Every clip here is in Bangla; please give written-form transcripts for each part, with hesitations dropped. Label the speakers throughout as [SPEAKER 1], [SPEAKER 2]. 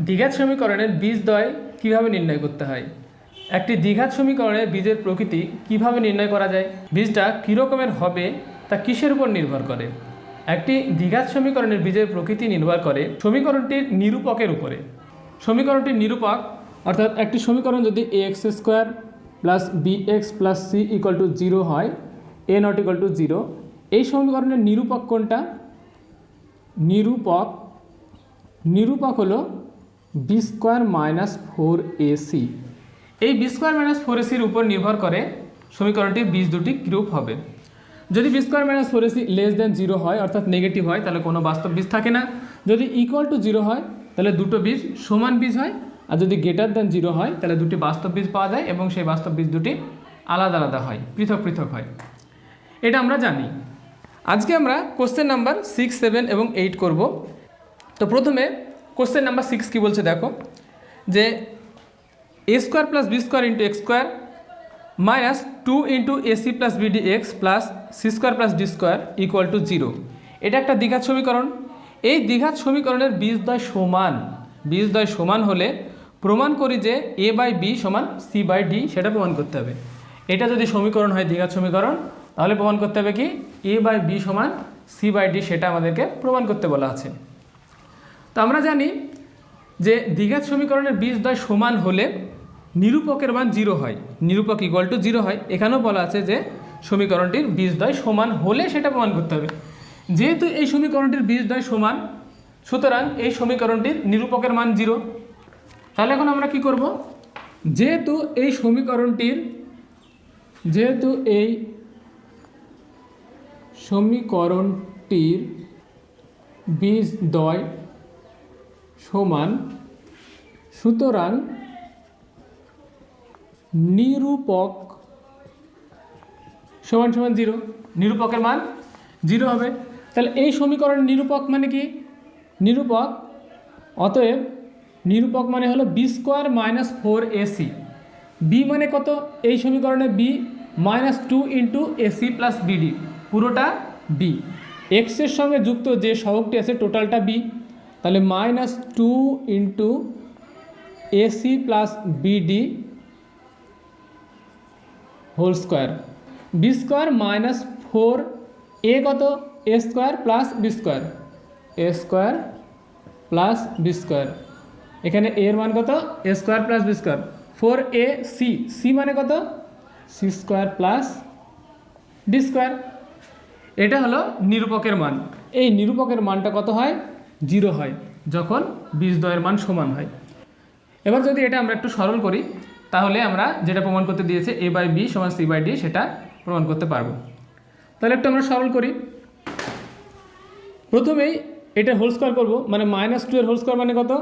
[SPEAKER 1] দ্বিঘাত সমীকরণের বীজদ্বয় কিভাবে নির্ণয় করতে হয়। একটি দ্বিঘাত সমীকরণের বীজের প্রকৃতি কিভাবে নির্ণয় করা যায়, বীজটা কী রকমের হবে তা কিসের উপর নির্ভর করে। একটি দ্বিঘাত সমীকরণের বীজের প্রকৃতি নির্ভর করে সমীকরণটির নিরূপকের উপরে। সমীকরণটির নিরূপক অর্থাৎ একটি সমীকরণ যদি ax square plus bx plus c equal to 0 হয়, a নট ইকুয়াল টু 0, এই সমীকরণের নিরূপক কোনটা? নিরূপক হলো b স্কোয়ার মাইনাস 4ac। এই b স্কোয়ার মাইনাস 4ac-র উপর নির্ভর করে সমীকরণটির বীজ দুটি কীরূপ হবে। যদি b square minus 4ac less than 0 হয় অর্থাৎ নেগেটিভ হয় তাহলে কোনো বাস্তব বীজ থাকে না। যদি ইকুয়াল টু 0 হয় তাহলে দুটো বীজ সমান বীজ হয়, আর যদি গ্রেটার দেন 0 হয় তাহলে দুটি বাস্তব বীজ পাওয়া যায় এবং সেই বাস্তব বীজ দুটি আলাদা আলাদা হয়, পৃথক পৃথক হয়। এটা আমরা জানি। আজকে আমরা কোশ্চেন নাম্বার 6, 7 এবং 8 করব। তো প্রথমে কোশ্চেন নাম্বার 6 কী বলছে দেখো, যে a square plus B square into X square minus 2 into AC plus BD X plus C square plus D square equal to 0। এটা একটা দ্বিঘাত সমীকরণ। এই দ্বিঘাত সমীকরণের বীজদ্বয় সমান হলে প্রমাণ করি যে a বাই বি সমান সি বাই ডি, সেটা প্রমাণ করতে হবে। এটা যদি সমীকরণ হয় দ্বিঘাত সমীকরণ, তাহলে প্রমাণ করতে হবে কি a বাই বি সমান সি বাই ডি, সেটা আমাদেরকে প্রমাণ করতে বলা আছে। তো আমরা জানি যে দ্বিঘাত সমীকরণের বীজদ্বয় সমান হলে নিরূপকের মান 0 হয়, নিরূপক ইকুয়াল টু 0 হয়। এখানেও বলা আছে যে সমীকরণটির বীজদ্বয় সমান হলে সেটা প্রমাণ করতে হবে। যেহেতু এই সমীকরণটির বীজদ্বয় সমান, সুতরাং এই সমীকরণটির নিরূপকের মান 0। তাহলে এখন আমরা কি করব, যেহেতু এই সমীকরণটির বীজদ্বয় সমান, সুতরাং নিরূপক সমান সমান 0, নিরূপকের মান 0 হবে। তাহলে এই সমীকরণের নিরূপক মানে কি? নিরূপক, অতএব নিরূপক মানে হলো B square minus 4ac। B মানে কত? এই সমীকরণে B minus 2 into AC plus BD, পুরোটা বি। এক্সের সঙ্গে যুক্ত যে সহগটি আছে টোটালটা বি, তাহলে minus 2 into AC plus BD whole square, B square minus 4a কত? A square plus B square, A square plus B square. এখানে এর মান কত? A square plus B square. 4ac, C মানে কত? C square plus D square. এটা হলো নিরূপকের মান। এই নিরূপকের মানটা কত হয়? 0 হয় যখন বীজদ্বয়ের মান সমান হয়। এবার যদি এটা আমরা একটু সরল করি, তাহলে আমরা যেটা প্রমাণ করতে দিয়েছে a বাই বি সমান সি বাই ডি, সেটা প্রমাণ করতে পারবো। তাহলে একটু আমরা সরল করি। প্রথমেই এটা হোল স্কোয়ার করবো, মানে মাইনাস 2 এর হোল স্কোয়ার মানে কত?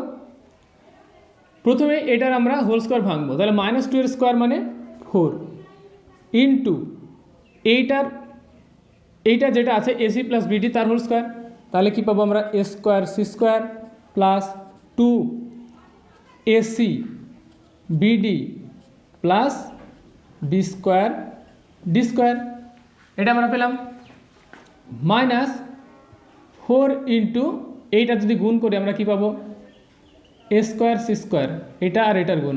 [SPEAKER 1] প্রথমে এটার আমরা হোল স্কোয়ার ভাঙবো, তাহলে মাইনাস 2 এর স্কোয়ার মানে 4 ইন্টু এইটা যেটা আছে এসি প্লাস বিডি তার হোল স্কোয়ার। তাহলে কী পাবো আমরা? A square C square plus 2 AC BD plus B square D square, এটা আমরা পেলাম। মাইনাস 4 ইন্টু এইটা যদি গুণ করি আমরা কি পাবো? এ স্কোয়ার সি স্কোয়ার, এটা আর এটার গুণ,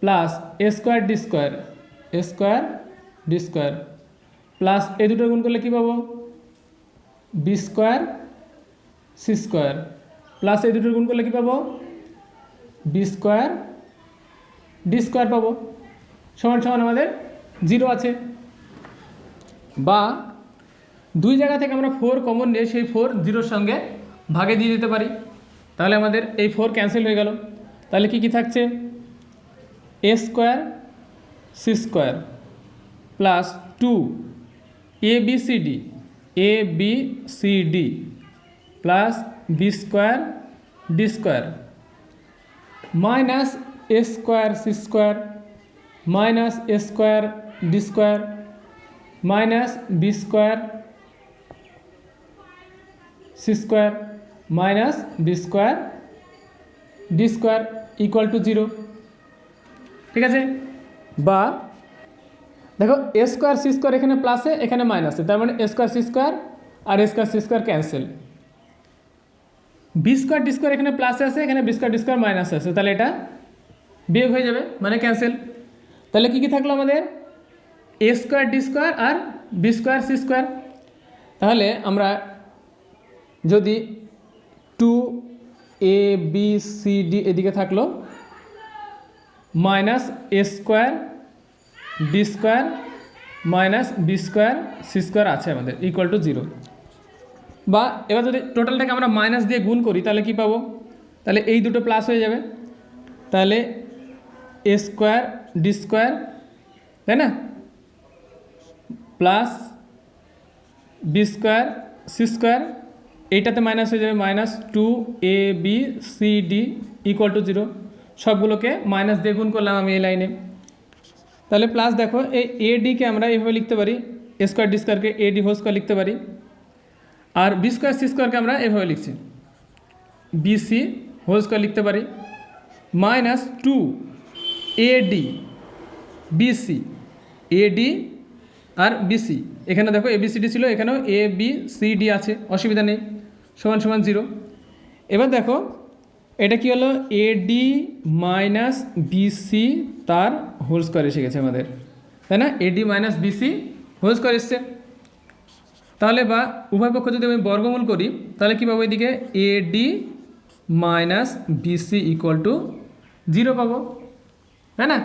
[SPEAKER 1] plus A square D square, A square D square, plus এই দুটোর গুণ করলে কী পাবো? B square C square, plus এই দুটোর গুণ করলে কী পাবো? বি স্কোয়ার ডি স্কোয়ার পাবো, সমান সমান আমাদের 0 আছে। বা দুই জায়গা থেকে আমরা 4 কমন নিয়ে সেই 4 0-র সঙ্গে ভাগে দিয়ে দিতে পারি, তাহলে আমাদের এই 4 ক্যান্সেল হয়ে গেল। তাহলে কি থাকছে? A square C square plus 2 A B C D plus B square D square minus A square C square minus A square D square minus B square C square minus B square D square equal to 0। ঠিক আছে? বা দেখো এ স্কোয়ার সি স্কোয়ার এখানে প্লাসে এখানে মাইনাসে, তার মানে এ স্কোয়ার সি স্কোয়ার আর A square C square cancel. B square D square এখানে প্লাসে আছে, এখানে বি স্কোয়ার ডি স্কোয়ার মাইনাসে আছে, তাহলে এটা বিয়োগ হয়ে যাবে, মানে ক্যান্সেল। তাহলে কী কী থাকলো আমাদের? এ স্কোয়ার ডি স্কোয়ার আর বি স্কোয়ার সি স্কোয়ার। তাহলে আমরা যদি 2abcd এদিকে থাকলো, minus A square D square minus B square C square আছে আমাদের ইকুয়াল টু 0। বা এবার যদি টোটালটাকে আমরা মাইনাস দিয়ে গুণ করি তাহলে কি পাবো? তাহলে এই দুটো প্লাস হয়ে যাবে, তাহলে এ স্কোয়ার ডি স্কোয়ার, তাই না, plus B square C square, এইটাতে মাইনাস হয়ে যাবে, মাইনাস 2abcd ইকুয়াল টু 0। সবগুলোকে মাইনাস দিয়ে গুণ করলাম আমি এই লাইনে। তাহলে প্লাস দেখো, এই এডিকে আমরা এইভাবে লিখতে পারি, এ স্কোয়ার ডি স্কোয়ারকে এডি হোল স্কোয়ার লিখতে পারি, আর বি স্কোয়ার সি স্কোয়ারকে আমরা এভাবে লিখছি, বিসি হোল স্কোয়ার লিখতে পারি, মাইনাস 2ad বিসি, এডি আর বিসি, এখানে দেখো এবিসিডি ছিল, এখানেও এ বি সি ডি আছে, অসুবিধা নেই, সমান সমান 0। এবার দেখো এটা কি হলো? এডি মাইনাস বিসি তার হোল স্কোয়ার এসে গেছে আমাদের, তাই না, AD minus BC whole square এসছে। তাহলে বা উভয় পক্ষ যদি আমি বর্গমূল করি তাহলে কী পাবো? এদিকে AD minus BC equal to 0 পাবো, তাই না।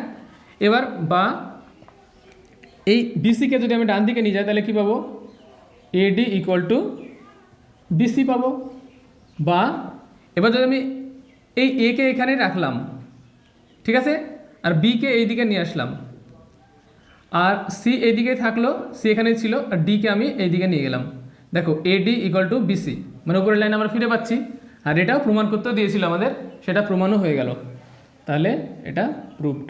[SPEAKER 1] এবার বা এই বিসিকে যদি আমি ডান দিকে নিয়ে যাই তাহলে কী পাবো? এডি ইকুয়াল টু বিসি পাবো। বা এবার যদি আমি এই একে এখানে রাখলাম, ঠিক আছে, আর বিকে এই দিকে নিয়ে আসলাম, আর সি এইদিকে থাকলো, সি এখানে ছিল, আর ডিকে আমি এইদিকে নিয়ে গেলাম, দেখো এডি ইকুয়াল টু বিসি, মানে উপরের লাইন আমরা ফিরে পাচ্ছি। আর এটাও প্রমাণ করতেও দিয়েছিল আমাদের, সেটা প্রমাণও হয়ে গেল, তাহলে এটা প্রুভড।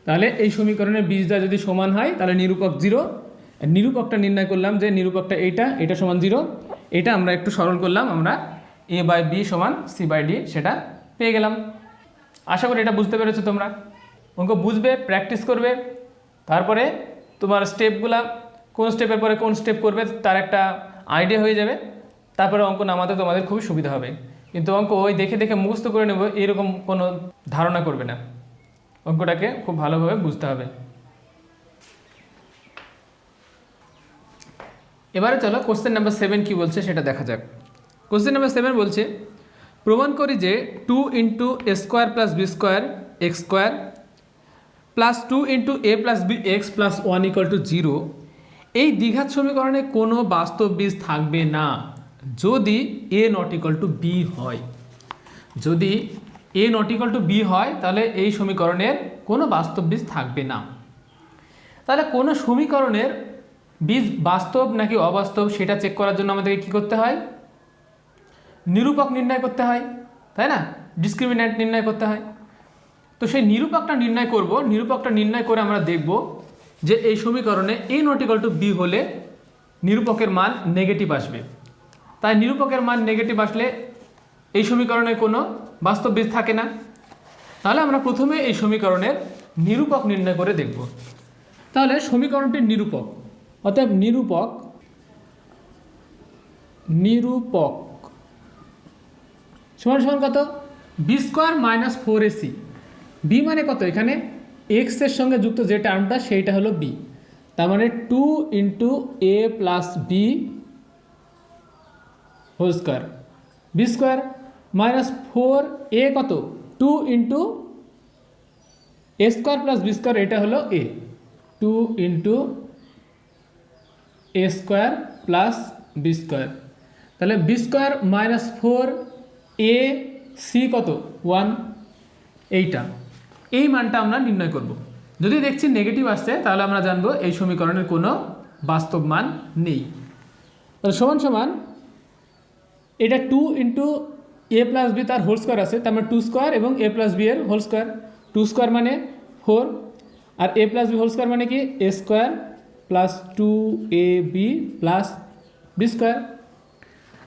[SPEAKER 1] তাহলে এই সমীকরণের বীজটা যদি সমান হয় তাহলে নিরূপক 0। নিরূপকটা নির্ণয় করলাম যে নিরূপকটা এটা সমান 0, এটা আমরা একটু সরল করলাম, আমরা এ বাই বি সমান সি বাই ডি সেটা পেয়ে গেলাম। আশা করি এটা বুঝতে পেরেছো তোমরা। অঙ্ক বুঝবে, প্র্যাকটিস করবে, তারপরে তোমার স্টেপগুলা কোন স্টেপের পরে কোন স্টেপ করবে তার একটা আইডিয়া হয়ে যাবে, তারপরে অঙ্ক নামাতে তোমাদের খুবই সুবিধা হবে। কিন্তু অঙ্ক ওই দেখে দেখে মুখস্থ করে নেব এরকম কোনো ধারণা করবে না, অঙ্কটাকে খুব ভালোভাবে বুঝতে হবে। এবারে চলো কোশ্চেন নাম্বার 7 কী বলছে সেটা দেখা যাক। কোশ্চেন নাম্বার 7 বলছে, প্রমাণ করি যে 2 into A square plus B square X square plus 2 into A plus B X plus 1 equal to 0 এই দ্বিঘাত সমীকরণে কোনো বাস্তব বীজ থাকবে না যদি এ নট ইকুয়াল টু বি হয়। যদি এ নট ইকুয়াল টু বি হয় তাহলে এই সমীকরণের কোনো বাস্তব বীজ থাকবে না। তাহলে কোনো সমীকরণের বীজ বাস্তব নাকি অবাস্তব সেটা চেক করার জন্য আমাদেরকে কী করতে হয়? নিরূপক নির্ণয় করতে হয়, তাই না, ডিসক্রিমিন্যান্ট নির্ণয় করতে হয়। তো সেই নিরূপকটা নির্ণয় করব, নিরূপকটা নির্ণয় করে আমরা দেখব যে এই সমীকরণে এ নট ইকুয়াল টু বি হলে নিরূপকের মান নেগেটিভ আসবে। তাই নিরূপকের মান নেগেটিভ আসলে এই সমীকরণে কোনো বাস্তব বীজ থাকে না। তাহলে আমরা প্রথমে এই সমীকরণের নিরূপক নির্ণয় করে দেখব। তাহলে সমীকরণটির নিরূপক, অতএব নিরূপক সমান সমান কত? B square minus 4ac। B মানে কত? এখানে এক্সের সঙ্গে যুক্ত যে টার্মটা সেইটা হলো বি, তার মানে 2 into A plus B whole square, B square minus 4a কত? 2 into A square plus B square, এটা হলো A, 2 into A square plus B square, তাহলে B square minus 4a C কত? 1। এইটা, এই মানটা আমরা নির্ণয় করব। যদি দেখছি নেগেটিভ আসছে তাহলে আমরা জানবো এই সমীকরণের কোনো বাস্তব মান নেই। তাহলে সমান সমান এটা 2 ইন্টু এ প্লাস বি তার হোল স্কোয়ার আছে, তার মানে 2 স্কোয়ার এবং এ প্লাস বি এর হোল স্কোয়ার, 2 স্কোয়ার মানে 4 আর A plus B whole square মানে কি? A square plus 2ab plus B square.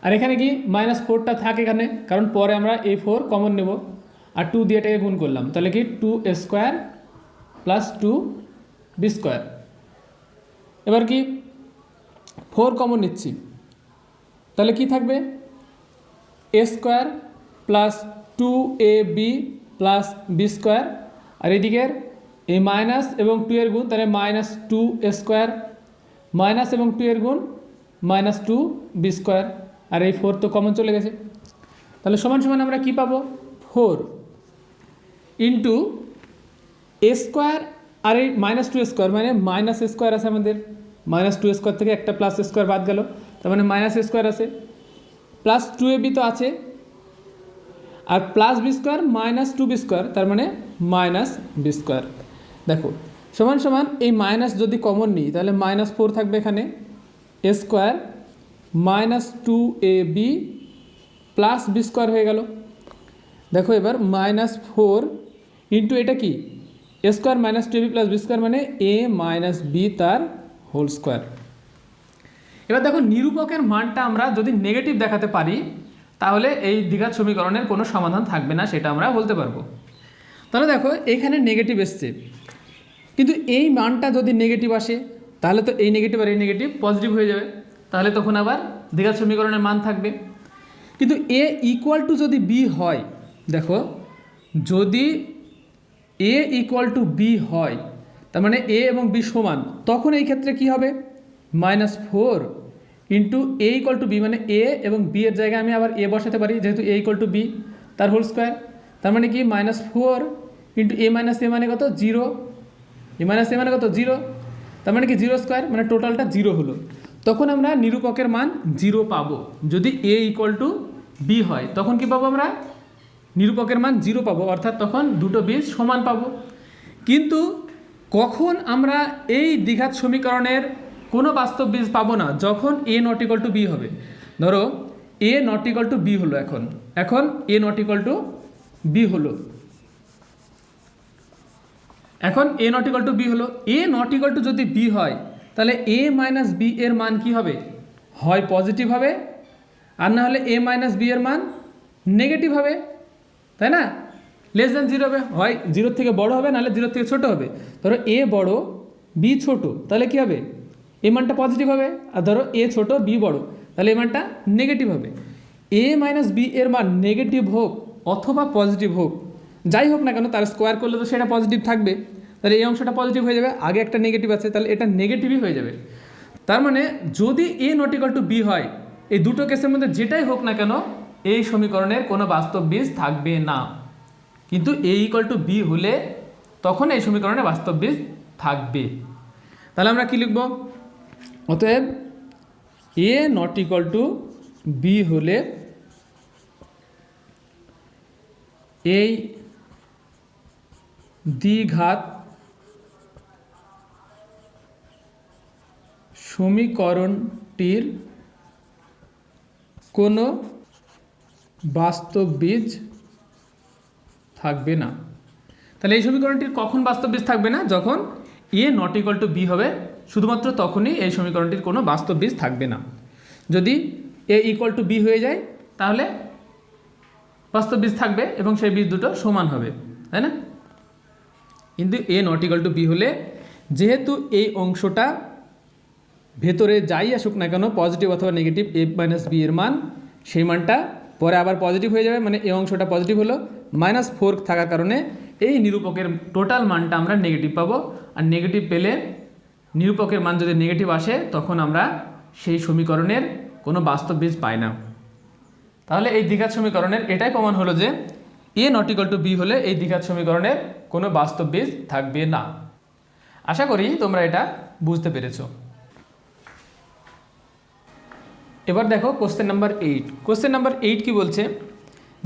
[SPEAKER 1] আর এখানে কি মাইনাস 4টা থাকে এখানে, কারণ পরে আমরা এই 4 কমন নেব, আর 2 দিয়ে এটাকে গুণ করলাম, তাহলে কি 2a square plus 2b square. এবার কি 4 কমন নিচ্ছি, তাহলে কি থাকবে A square plus 2ab plus B square, আর এদিকের এই মাইনাস এবং 2 এর গুণ, তাহলে মাইনাস 2a স্কোয়ার, মাইনাস এবং 2 এর গুণ মাইনাস 2b স্কোয়ার, আর এই 4 তো কমন চলে গেছে। তাহলে সমান সমান আমরা কি পাবো 4 ইন্টু এ স্কোয়ার, আর এই মাইনাস 2 স্কোয়ার মানে মাইনাস স্কোয়ার আছে আমাদের, মাইনাস 2 স্কোয়ার থেকে একটা প্লাস স্কোয়ার বাদ গেল, তার মানে মাইনাস স্কোয়ার আছে, প্লাস 2ab তো আছে, আর plus B square minus 2b square, তার মানে মাইনাস বি স্কোয়ার। দেখো সমান সমান এই মাইনাস যদি কমন নিই তাহলে মাইনাস 4 থাকবে এখানে, A square minus 2ab plus B square হয়ে গেল। দেখো এবার মাইনাস 4 ইন্টু এটা কি A square minus 2ab plus B square মানে এ মাইনাস বি তার হোল স্কোয়ার। এবার দেখো নিরূপকের মানটা আমরা যদি নেগেটিভ দেখাতে পারি তাহলে এই দ্বিঘাত সমীকরণের কোনো সমাধান থাকবে না, সেটা আমরা বলতে পারবো। তাহলে দেখো এইখানে নেগেটিভ এসছে, কিন্তু এই মানটা যদি নেগেটিভ আসে তাহলে তো এই নেগেটিভ আর এই নেগেটিভ পজিটিভ হয়ে যাবে, তাহলে তখন আবার দ্বিঘাত সমীকরণের মান থাকবে। কিন্তু এ ইকুয়াল টু যদি বি হয়, দেখো যদি এ ইকুয়াল টু বি হয় তার মানে এ এবং বি সমান, তখন এই ক্ষেত্রে কি হবে minus 4 into A equal to B, মানে এ এবং বি এর জায়গায় আমি আবার এ বসাতে পারি যেহেতু এ ইকুয়াল টু বি তার হোল স্কোয়ার, তার মানে কি মাইনাস 4 ইন্টু এ মাইনাস এ মানে কত 0, এ মাইনাস এ মানে কত 0, তার মানে কি 0 স্কোয়ার মানে টোটালটা 0 হলো। তখন আমরা নিরূপকের মান 0 পাবো। যদি এ ইকুয়াল টু বি হয় তখন কি পাবো আমরা নিরূপকের মান 0 পাবো, অর্থাৎ তখন দুটো বীজ সমান পাবো। কিন্তু কখন আমরা এই দ্বিঘাত সমীকরণের কোনো বাস্তব বীজ পাবো না, যখন এ নট ইকুয়াল টু বি হবে। ধরো এ নট ইকুয়াল টু বি হলো, এখন এ নট ইকুয়াল টু বি হলো, এখন এ নট ইকুয়াল টু বি হলো, এ নট ইকুয়াল টু যদি বি হয় তাহলে এ মাইনাস বি এর মান কি হবে, হয় পজিটিভ হবে আর না হলে এ মাইনাস বি এর মান নেগেটিভ হবে, তাই না, লেস দেন 0 হবে, হয় 0 থেকে বড় হবে নাহলে 0 থেকে ছোট হবে। ধরো এ বড় বি ছোট তাহলে কি হবে এ মানটা পজিটিভ হবে, আর ধরো এ ছোট বি বড় তাহলে এ মানটা নেগেটিভ হবে। এ মাইনাস বি এর মান নেগেটিভ হোক অথবা পজিটিভ হোক, যাই হোক না কেন তার স্কোয়ার করলে তো সেটা পজিটিভ থাকবে, তাহলে এই অংশটা পজিটিভ হয়ে যাবে, আগে একটা নেগেটিভ আছে তাহলে এটা নেগেটিভই হয়ে যাবে। তার মানে যদি এ নট ইকুয়াল টু বি হয় এই দুটো কেসের মধ্যে যেটাই হোক না কেন এই সমীকরণের কোনো বাস্তব বীজ থাকবে না, কিন্তু এ ইকুয়াল টু বি হলে তখন এই সমীকরণে বাস্তব বীজ থাকবে। তাহলে আমরা কি লিখব, অতএব এ নট ইকুয়াল টু বি হলে এই দ্বিঘাত সমীকরণটির কোনো বাস্তব বীজ থাকবে না। তাহলে এই সমীকরণটির কখন বাস্তব বীজ থাকবে না, যখন এ নট ইকুয়াল টু বি হবে, শুধুমাত্র তখনই এই সমীকরণটির কোনো বাস্তব বীজ থাকবে না। যদি এ ইকুয়াল টু বি হয়ে যায় তাহলে বাস্তব বীজ থাকবে এবং সেই বীজ দুটো সমান হবে, তাই না। কিন্তু এ নট ইকুয়াল টু বি হলে যেহেতু এই অংশটা ভেতরে যাই আসুক না কেন পজিটিভ অথবা নেগেটিভ এ মাইনাস বি এর মান, সেই মানটা পরে আবার পজিটিভ হয়ে যাবে, মানে এই অংশটা পজিটিভ হলো, মাইনাস 4 থাকার কারণে এই নিরূপকের টোটাল মানটা আমরা নেগেটিভ পাবো। আর নেগেটিভ পেলে নিরূপকের মান যদি নেগেটিভ আসে তখন আমরা সেই সমীকরণের কোনো বাস্তব বীজ পাই না। তাহলে এই দ্বিঘাত সমীকরণের এটাই প্রমাণ হলো যে এ নট ইকুয়াল টু বি হলে এই দ্বিঘাত সমীকরণের কোনো বাস্তব বীজ থাকবে না। আশা করি তোমরা এটা বুঝতে পেরেছো। এবার দেখো কোশ্চেন নাম্বার 8। কোশ্চেন নাম্বার 8 কি বলছে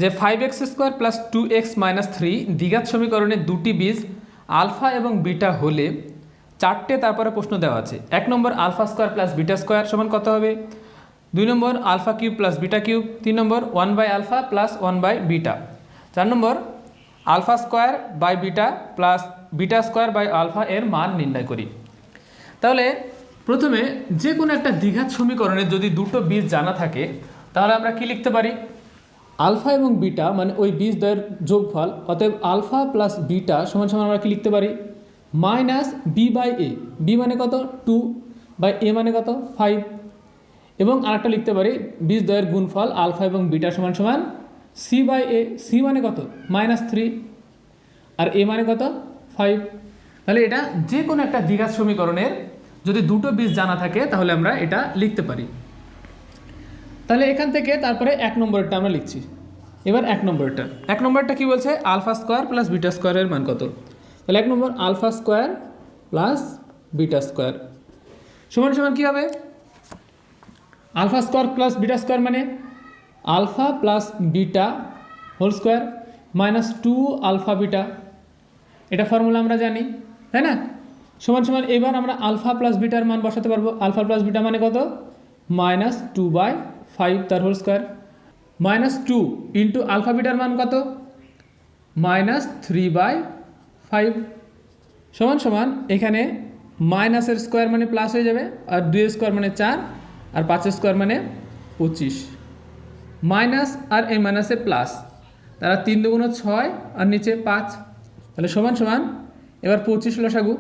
[SPEAKER 1] যে 5x square plus 2x minus 3 দ্বিঘাত সমীকরণের দুটি বীজ আলফা এবং বিটা হলে চারটে তারপরে প্রশ্ন দেওয়া আছে। 1 নম্বর alpha square plus beta square সমান কত হবে, 2 নম্বর alpha cube plus beta cube, 3 নম্বর 1 by alpha plus 1 by beta, 4 নম্বর alpha square by beta plus beta square by alpha এর মান নির্ণয় করি। তাহলে প্রথমে যে কোনো একটা দ্বিঘাত সমীকরণে যদি দুটো বীজ জানা থাকে তাহলে আমরা কি লিখতে পারি, আলফা এবং বিটা মানে ওই বীজ দ্বয়ের যোগফল, অতএব আলফা প্লাস বিটা সমান সমান আমরা কি লিখতে পারি minus B by A, B মানে কত 2 বাই এ মানে কত 5। এবং আরেকটা লিখতে পারি বীজদ্বয়ের গুণফল আলফা এবং বিটা সমান সমান সি বাই এ। সি মানে কত? -3 আর এ মানে কত? 5। তাহলে এটা যে কোনো একটা দ্বিঘাত সমীকরণের যদি দুটো বীজ জানা থাকে তাহলে আমরা এটা লিখতে পারি। তাহলে এখান থেকে তারপরে 1 নম্বরটা আমরা লিখছি। এবার 1 নম্বরটা কি বলছে? আলফা স্কোয়ার প্লাস বিটা স্কোয়ারের মান কত? তাহলে 1 নম্বর alpha square plus beta square সমান সমান কী হবে? Alpha square plus beta square মানে alpha plus beta whole square -2 alpha beta, এটা ফর্মুলা আমরা জানি, তাই না? সমান সমান এবার আমরা আলফা প্লাস বিটার মান বসাতে পারবো। আলফা প্লাস বিটা মানে কত? -2/5 তার হোল স্কোয়ার, -2 ইন্টু আলফা বিটার মান কত? -3/5 সমান সমান এখানে মাইনাসের স্কোয়ার মানে প্লাস হয়ে যাবে, আর 2 স্কোয়ার মানে 4, আর 5 স্কোয়ার মানে 25, মাইনাস আর এই মাইনাসে প্লাস, তারা 3 দুগুণ 6 আর নিচে 5, তাহলে সমান সমান এবার 25 লসাগু,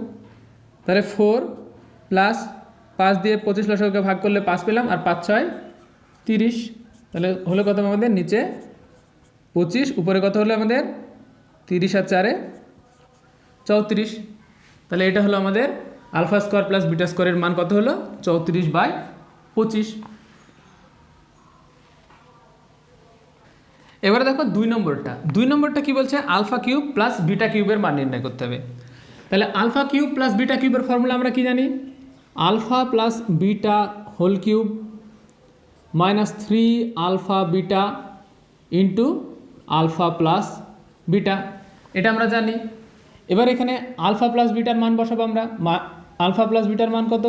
[SPEAKER 1] তাহলে 4 প্লাস 5 দিয়ে 25 লসাগুকে ভাগ করলে 5 পেলাম, আর 5 6 30, তাহলে হলো কত আমাদের? নিচে 25, উপরে কত হলো আমাদের? 30 আর 4 34। তাহলে এটা হলো আমাদের আলফা স্কোয়ার প্লাস বিটা স্কোয়ারের মান কত হলো? 34/25। এবারে দেখো 2 নম্বরটা কি বলছে? আলফা কিউব প্লাস বিটা কিউবের মান নির্ণয় করতে হবে। তাহলে আলফা কিউব প্লাস বিটা কিউবের ফর্মুলা আমরা কি জানি? Alpha plus beta whole cube -3 alpha beta into alpha plus beta, এটা আমরা জানি। এবার এখানে আলফা প্লাস বিটার মান বসাবো আমরা। আলফা প্লাস বিটার মান কত?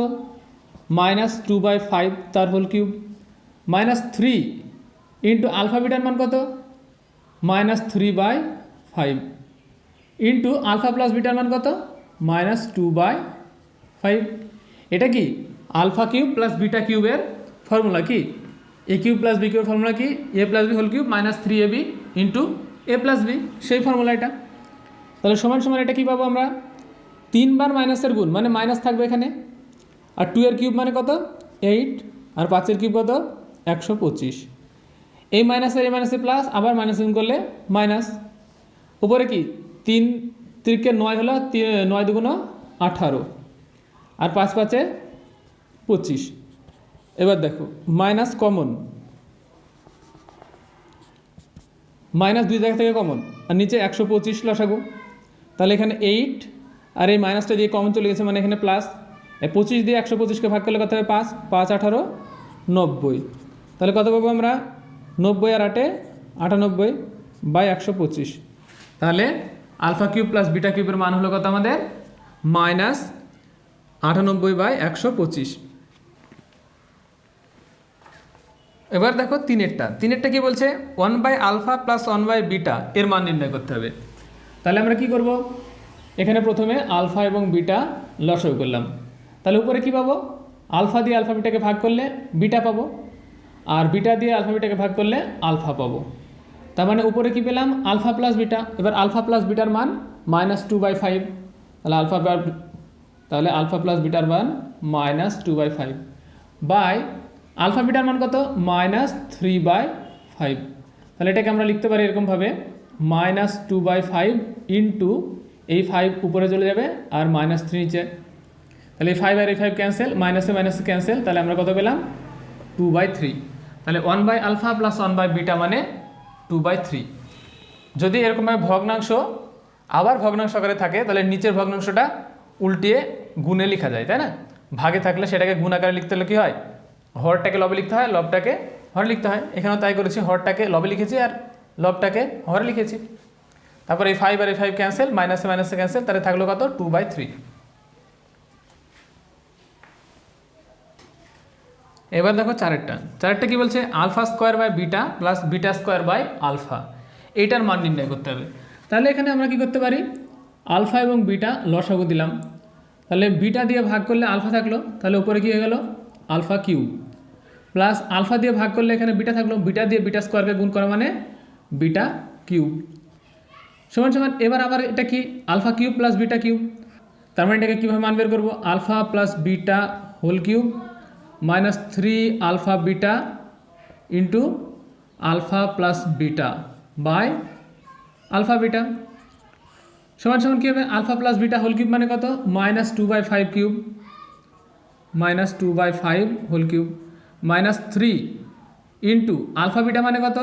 [SPEAKER 1] -2/5 তার হোল কিউব, -3 ইন্টু আলফা বিটার মান কত? -3/5 ইন্টু আলফা প্লাস বিটার মান কত? -2/5। এটা কি আলফা কিউব প্লাস বিটা কিউবের ফর্মুলা কি? এ কিউব প্লাস বি কিউবের ফর্মুলা কি? A plus B whole cube -3ab into A plus B, সেই ফর্মুলা এটা। তাহলে সমান সমান এটা কী পাবো আমরা? 3 বার মাইনাসের গুণ মানে মাইনাস থাকবে এখানে, আর 2 এর কিউব মানে কত? 8, আর 5 এর কিউব কত? 125। এই মাইনাসের এই মাইনাসে প্লাস, আবার মাইনাস গুণ করলে মাইনাস, উপরে কি 3 3 9 হলো, 9 দুগুণ 18, আর 5 5 25। এবার দেখো মাইনাস কমন, মাইনাস 2 জায়গা থেকে কমন, আর নিচে 125 লসাগু, তাহলে এখানে 8 আর এই মাইনাসটা দিয়ে কমন চলে গেছে মানে এখানে প্লাস, 25 দিয়ে 125কে ভাগ করলে কত হবে? 5 5 18 90, তাহলে কত পাবো আমরা? 90 আর 8 98/125। তাহলে আলফা কিউব প্লাস বিটা কিউবের মান হলো কত আমাদের? -98/125। এবার দেখো তিনেরটা কি বলছে? 1/আলফা প্লাস 1/বিটা এর মান নির্ণয় করতে হবে। তাহলে আমরা কি করব? এখানে প্রথমে আলফা এবং বিটা লসাগু করলাম, তাহলে উপরে কি পাবো? আলফা দিয়ে আলফা বিটাকে ভাগ করলে বিটা পাবো, আর বিটা দিয়ে আলফা বিটাকে ভাগ করলে আলফা পাবো। তার মানে উপরে কি পেলাম? Alpha plus beta. এবার আলফা প্লাস বিটার মান -2/5, তাহলে আলফা প্লাস বিটার মান -2/5 বাই আলফা বিটার মান কত? -3/5। তাহলে এটাকে আমরা লিখতে পারি এরকমভাবে, -2/5 ইন্টু এই 5 উপরে চলে যাবে আর -3 নিচে, তাহলে এই 5 আর এই 5 ক্যান্সেল, মাইনাসে মাইনাসে ক্যান্সেল, তাহলে আমরা কত পেলাম? 2/3। তাহলে 1/আলফা প্লাস 1/বিটা মানে 2/3। যদি এরকমভাবে ভগ্নাংশ আবার ভগ্নাংশ আকারে থাকে তাহলে নিচের ভগ্নাংশটা উল্টিয়ে গুণে লেখা যায়, তাই না? ভাগে থাকলে সেটাকে গুণ আকারে লিখতে হলে কী হয়? হরটাকে লবে লিখতে হয়, লবটাকে হরে লিখতে হয়। এখানেও তাই করেছি, হরটাকে লবে লিখেছি আর লবটাকে হরে লিখেছি। তারপর এই 5 আর এই 5 ক্যান্সেল, মাইনাসে মাইনাসে ক্যান্সেল, তাহলে থাকলো কত? 2/3। এবার দেখো চারেরটা কি বলছে? Alpha square by beta plus beta square by alpha, এইটার মান নির্ণয় করতে হবে। তাহলে এখানে আমরা কি করতে পারি? আলফা এবং বিটা লসাগু দিলাম, তাহলে বিটা দিয়ে ভাগ করলে আলফা থাকলো, তাহলে উপরে কী হয়ে গেল? আলফা কিউব, প্লাস আলফা দিয়ে ভাগ করলে এখানে বিটা থাকলো, বিটা দিয়ে বিটা স্কোয়ারকে গুণ করা মানে বিটা কিউব, সমান সমান এবার আবার এটা কি? Alpha cube plus beta cube, তার মানে এটাকে কীভাবে মান বের করবো? Alpha plus beta whole cube minus 3 alpha beta into alpha plus beta by alpha beta সমান সমান কী হবে alpha plus beta whole cube মানে কত minus 2/5 cube minus 2/5 whole cube minus 3 into alpha beta মানে কত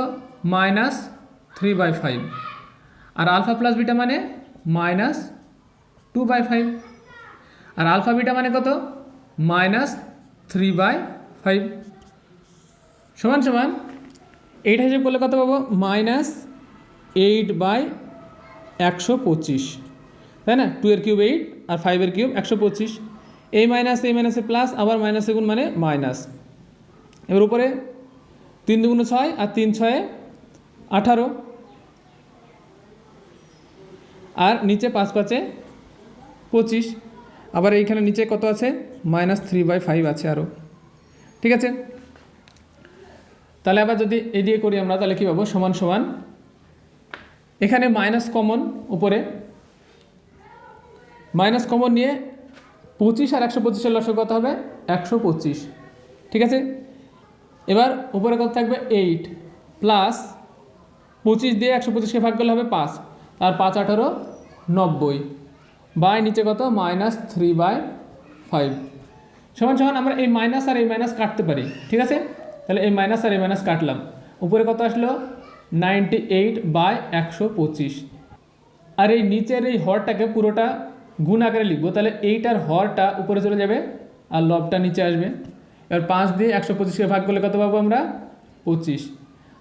[SPEAKER 1] মাইনাস 3/5 আর আলফা প্লাস বিটা মানে মাইনাস 2/5 আর আলফা বিটা মানে কত মাইনাস 3/5 সমান সমান এইটা হিসেবে করলে কত পাবো মাইনাস 8/125 তাই না 2 এর কিউব 8 আর 5 এর কিউব 125 এই মাইনাসে প্লাস আবার মাইনাসে গুণ মানে মাইনাস এবার উপরে 3 2 6 আর 3 6 18 আর নিচে 5 5 25 আবার এইখানে নিচে কত আছে মাইনাস 3/5 আছে আরও ঠিক আছে তাহলে আবার যদি এই দিয়ে করি আমরা তাহলে কী পাবো সমান সমান এখানে মাইনাস কমন উপরে মাইনাস কমন নিয়ে 25 আর 125 লসগু কত হবে 125 ঠিক আছে এবার উপরে কত থাকবে 8 প্লাস 25 দিয়ে 125কে ভাগ করলে হবে 5 আর 5 18 90 বাই নিচে কত মাইনাস 3/5 সমান সমান আমরা এই মাইনাস আর এই মাইনাস কাটতে পারি ঠিক আছে তাহলে এই মাইনাস আর এই মাইনাস কাটলাম উপরে কত আসলো 98/125 আর এই নিচের এই হরটাকে পুরোটা গুণ আকারে লিখবো তাহলে এইটার হরটা উপরে চলে যাবে আর লবটা নিচে আসবে এবার 5 দিয়ে 125কে ভাগ করলে কত পাবো আমরা 25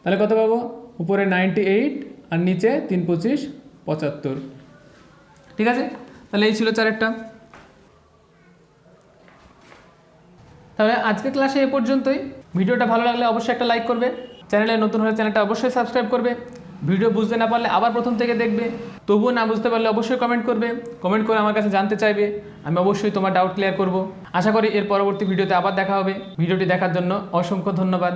[SPEAKER 1] তাহলে কত পাবো উপরে 98 আর নিচে 3 25 75 ঠিক আছে তাহলে এই ছিল চারেরটা তাহলে আজকে ক্লাসে এ পর্যন্তই ভিডিওটা ভালো লাগলে অবশ্যই একটা লাইক করবে চ্যানেলে নতুন হলে চ্যানেলটা অবশ্যই সাবস্ক্রাইব করবে ভিডিও বুঝতে না পারলে আবার প্রথম থেকে দেখবে তবুও না বুঝতে পারলে অবশ্যই কমেন্ট করবে কমেন্ট করে আমার কাছে জানতে চাইবে আমি অবশ্যই তোমার ডাউট ক্লিয়ার করব আশা করি এর পরবর্তী ভিডিওতে আবার দেখা হবে ভিডিওটি দেখার জন্য অসংখ্য ধন্যবাদ